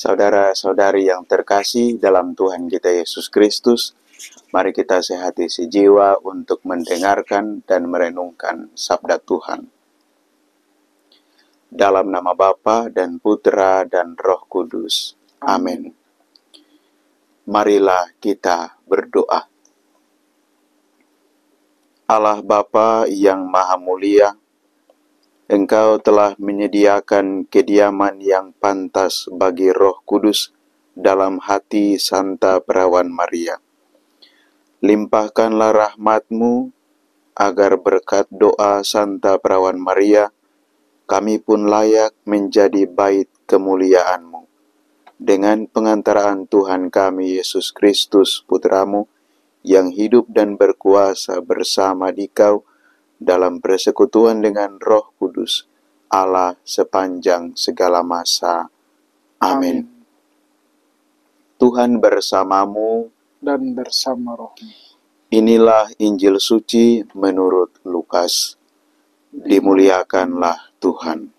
Saudara-saudari yang terkasih dalam Tuhan kita Yesus Kristus, mari kita sehati sejiwa untuk mendengarkan dan merenungkan sabda Tuhan. Dalam nama Bapa dan Putra dan Roh Kudus. Amin. Marilah kita berdoa. Allah Bapa yang Maha Mulia, Engkau telah menyediakan kediaman yang pantas bagi Roh Kudus dalam hati Santa Perawan Maria. Limpahkanlah rahmat-Mu agar berkat doa Santa Perawan Maria, kami pun layak menjadi bait kemuliaan-Mu. Dengan pengantaraan Tuhan kami Yesus Kristus, Putra-Mu, yang hidup dan berkuasa bersama Dikau, dalam persekutuan dengan Roh Kudus, Allah sepanjang segala masa. Amin. Tuhan bersamamu dan bersama rohmu. Inilah Injil suci menurut Lukas. Dimuliakanlah Tuhan.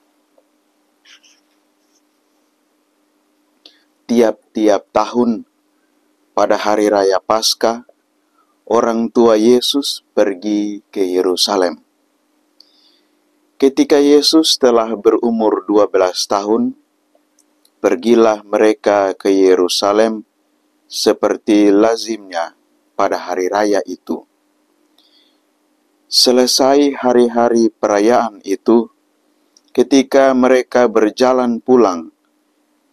Tiap-tiap tahun pada hari raya Paskah, orang tua Yesus pergi ke Yerusalem. Ketika Yesus telah berumur 12 tahun, pergilah mereka ke Yerusalem seperti lazimnya pada hari raya itu. Selesai hari-hari perayaan itu, ketika mereka berjalan pulang,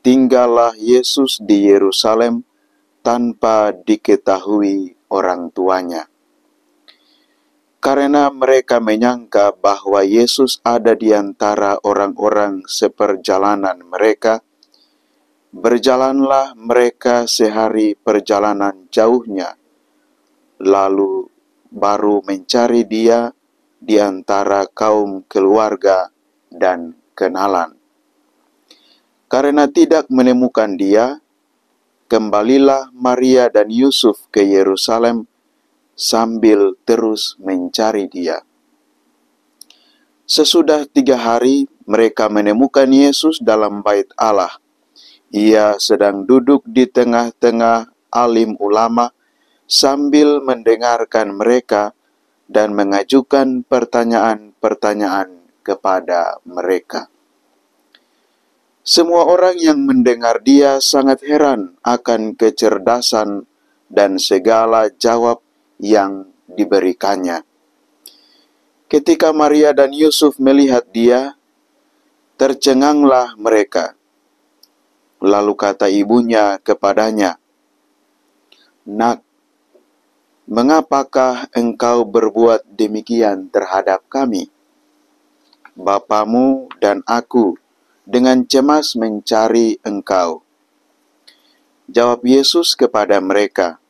tinggallah Yesus di Yerusalem tanpa diketahui orang tuanya. Karena mereka menyangka bahwa Yesus ada di antara orang-orang seperjalanan mereka, berjalanlah mereka sehari perjalanan jauhnya, lalu baru mencari Dia di antara kaum keluarga dan kenalan. Karena tidak menemukan Dia, kembalilah Maria dan Yusuf ke Yerusalem sambil terus mencari Dia. Sesudah 3 hari, mereka menemukan Yesus dalam bait Allah. Ia sedang duduk di tengah-tengah alim ulama sambil mendengarkan mereka dan mengajukan pertanyaan-pertanyaan kepada mereka. Semua orang yang mendengar Dia sangat heran akan kecerdasan dan segala jawab yang diberikannya. Ketika Maria dan Yusuf melihat Dia, tercenganglah mereka. Lalu kata ibunya kepadanya, "Nak, mengapakah engkau berbuat demikian terhadap kami? Bapamu dan aku dengan cemas mencari engkau." Jawab Yesus kepada mereka,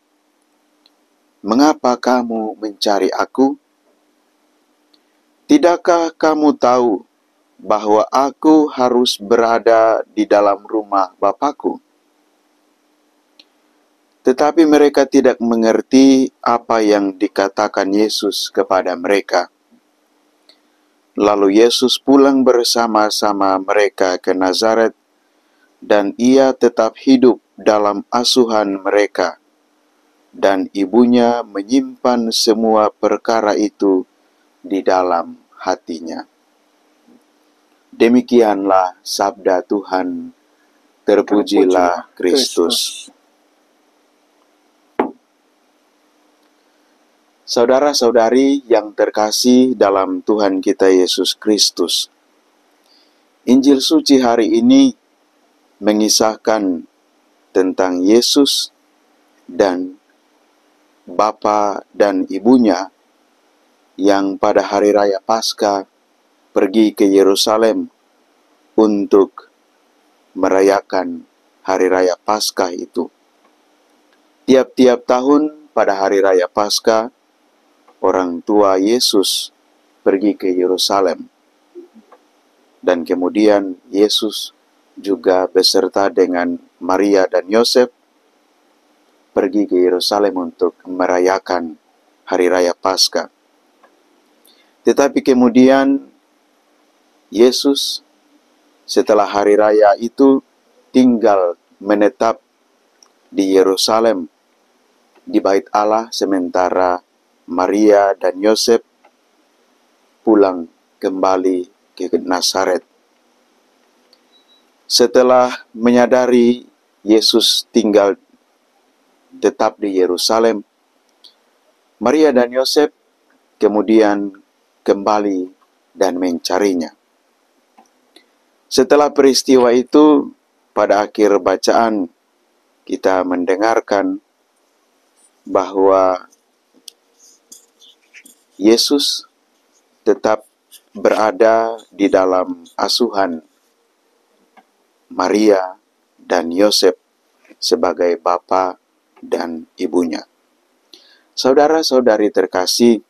"Mengapa kamu mencari aku? Tidakkah kamu tahu bahwa aku harus berada di dalam rumah Bapa-Ku?" Tetapi mereka tidak mengerti apa yang dikatakan Yesus kepada mereka. Lalu Yesus pulang bersama-sama mereka ke Nazaret, dan Ia tetap hidup dalam asuhan mereka. Dan ibunya menyimpan semua perkara itu di dalam hatinya. Demikianlah sabda Tuhan. Terpujilah Kristus. Saudara-saudari yang terkasih dalam Tuhan kita Yesus Kristus, Injil suci hari ini mengisahkan tentang Yesus dan Bapa dan ibunya yang pada hari raya Paskah pergi ke Yerusalem untuk merayakan hari raya Paskah itu. Tiap-tiap tahun pada hari raya Paskah, orang tua Yesus pergi ke Yerusalem. Dan kemudian Yesus juga beserta dengan Maria dan Yosef pergi ke Yerusalem untuk merayakan hari raya Paskah. Tetapi kemudian Yesus setelah hari raya itu tinggal menetap di Yerusalem, di Bait Allah, sementara Maria dan Yosef pulang kembali ke Nazaret. Setelah menyadari Yesus tinggal tetap di Yerusalem, Maria dan Yosef kemudian kembali dan mencarinya. Setelah peristiwa itu, pada akhir bacaan kita mendengarkan bahwa Yesus tetap berada di dalam asuhan Maria dan Yosef sebagai bapa dan ibunya. Saudara-saudari terkasih,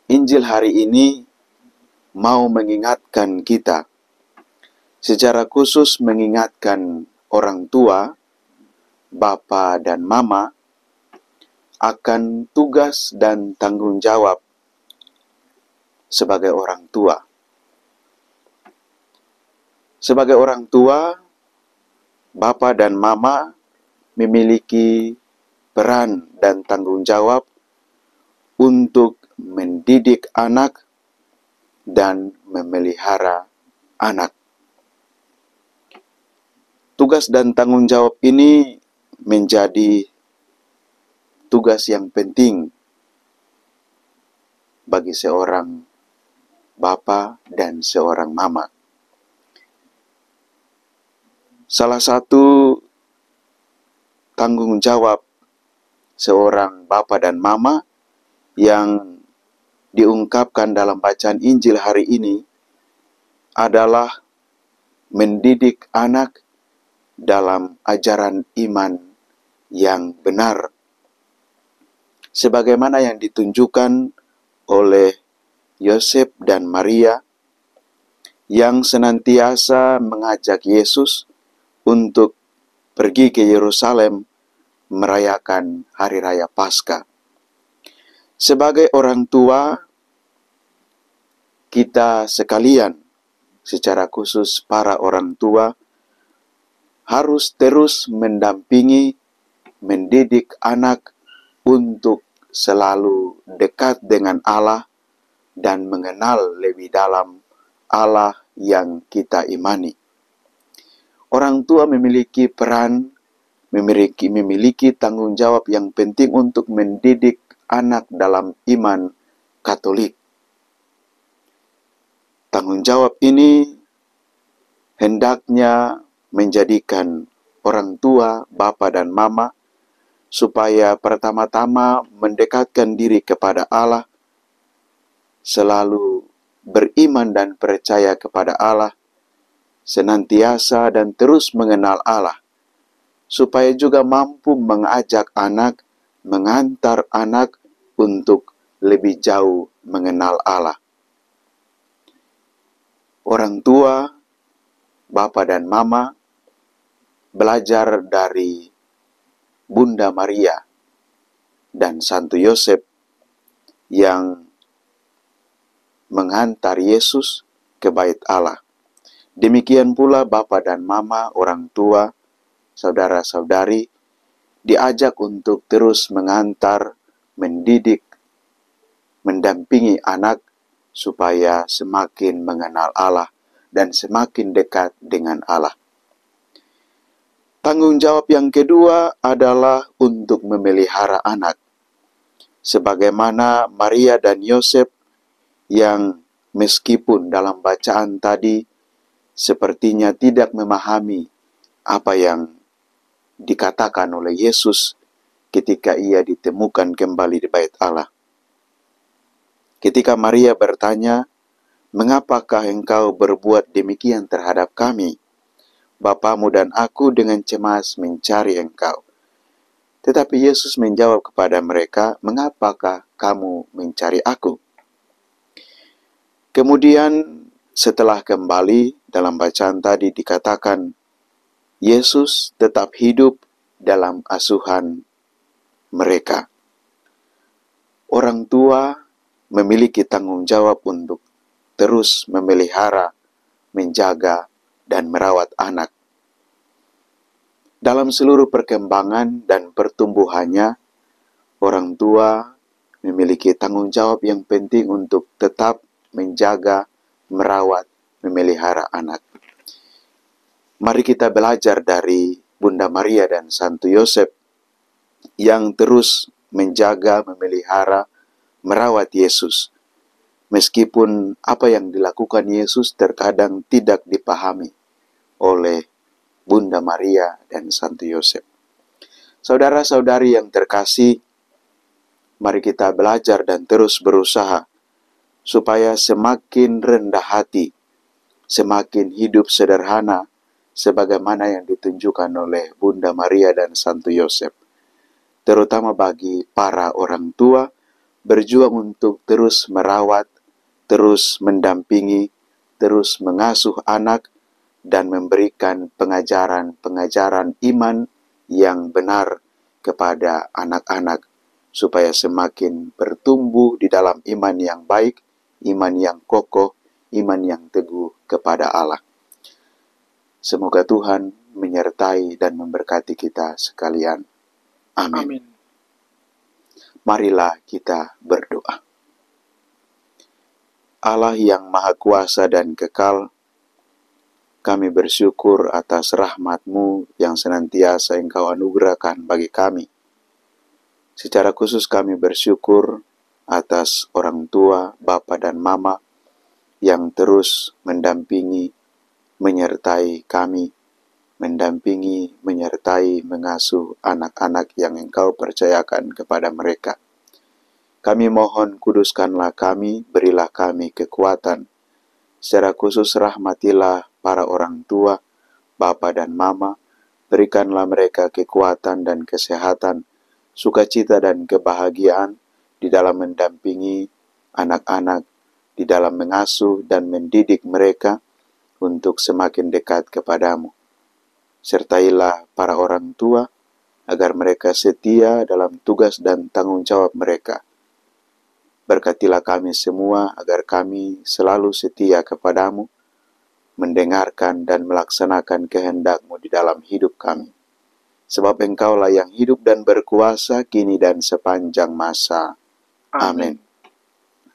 Injil hari ini mau mengingatkan kita, secara khusus mengingatkan orang tua, bapa dan mama, akan tugas dan tanggung jawab sebagai orang tua. Sebagai orang tua, bapa dan mama memiliki peran dan tanggung jawab untuk mendidik anak dan memelihara anak. Tugas dan tanggung jawab ini menjadi tugas yang penting bagi seorang bapa dan seorang mama. Salah satu tanggung jawab seorang bapa dan mama yang diungkapkan dalam bacaan Injil hari ini adalah mendidik anak dalam ajaran iman yang benar, sebagaimana yang ditunjukkan oleh Yosef dan Maria yang senantiasa mengajak Yesus untuk pergi ke Yerusalem merayakan Hari Raya Paskah. Sebagai orang tua, kita sekalian, secara khusus para orang tua, harus terus mendampingi, mendidik anak untuk selalu dekat dengan Allah dan mengenal lebih dalam Allah yang kita imani. Orang tua memiliki peran, memiliki tanggung jawab yang penting untuk mendidik anak dalam iman Katolik. Tanggung jawab ini hendaknya menjadikan orang tua, bapa dan mama, supaya pertama-tama mendekatkan diri kepada Allah, selalu beriman dan percaya kepada Allah, senantiasa dan terus mengenal Allah, supaya juga mampu mengajak anak, mengantar anak untuk lebih jauh mengenal Allah. Orang tua, bapa dan mama, belajar dari Bunda Maria dan Santo Yosef yang menghantar Yesus ke Bait Allah. Demikian pula bapa dan mama, orang tua, saudara-saudari, diajak untuk terus mengantar, mendidik, mendampingi anak supaya semakin mengenal Allah dan semakin dekat dengan Allah. Tanggung jawab yang kedua adalah untuk memelihara anak. Sebagaimana Maria dan Yosef yang meskipun dalam bacaan tadi sepertinya tidak memahami apa yang dikatakan oleh Yesus ketika ia ditemukan kembali di Bait Allah. Ketika Maria bertanya, "Mengapakah engkau berbuat demikian terhadap kami? Bapamu dan aku dengan cemas mencari engkau." Tetapi Yesus menjawab kepada mereka, "Mengapakah kamu mencari aku?" Kemudian setelah kembali dalam bacaan tadi dikatakan, Yesus tetap hidup dalam asuhan mereka. Orang tua memiliki tanggung jawab untuk terus memelihara, menjaga, dan merawat anak. Dalam seluruh perkembangan dan pertumbuhannya, orang tua memiliki tanggung jawab yang penting untuk tetap menjaga, merawat, memelihara anak. Mari kita belajar dari Bunda Maria dan Santo Yosef yang terus menjaga, memelihara, merawat Yesus. Meskipun apa yang dilakukan Yesus terkadang tidak dipahami oleh Bunda Maria dan Santo Yosef. Saudara-saudari yang terkasih, mari kita belajar dan terus berusaha supaya semakin rendah hati, semakin hidup sederhana, sebagaimana yang ditunjukkan oleh Bunda Maria dan Santo Yosef. Terutama bagi para orang tua, berjuang untuk terus merawat, terus mendampingi, terus mengasuh anak, dan memberikan pengajaran-pengajaran iman yang benar kepada anak-anak, supaya semakin bertumbuh di dalam iman yang baik, iman yang kokoh, iman yang teguh kepada Allah. Semoga Tuhan menyertai dan memberkati kita sekalian. Amin. Amin. Marilah kita berdoa. Allah yang Maha Kuasa dan Kekal, kami bersyukur atas rahmat-Mu yang senantiasa Engkau anugerahkan bagi kami. Secara khusus kami bersyukur atas orang tua, bapa dan mama yang terus mendampingi, menyertai kami, mendampingi, menyertai, mengasuh anak-anak yang Engkau percayakan kepada mereka. Kami mohon kuduskanlah kami, berilah kami kekuatan. Secara khusus rahmatilah para orang tua, bapa dan mama, berikanlah mereka kekuatan dan kesehatan, sukacita dan kebahagiaan di dalam mendampingi anak-anak, di dalam mengasuh dan mendidik mereka untuk semakin dekat kepadamu. Sertailah para orang tua agar mereka setia dalam tugas dan tanggung jawab mereka. Berkatilah kami semua agar kami selalu setia kepadamu, mendengarkan dan melaksanakan kehendak-Mu di dalam hidup kami. Sebab Engkaulah yang hidup dan berkuasa kini dan sepanjang masa. Amin.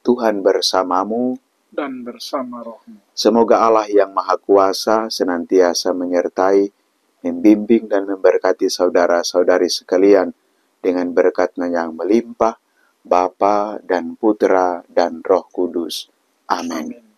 Tuhan bersamamu Dan bersama rohmu. Semoga Allah yang Maha Kuasa senantiasa menyertai, membimbing dan memberkati saudara-saudari sekalian dengan berkat-Nya yang melimpah, Bapa dan Putra dan Roh Kudus. Amin. Amin.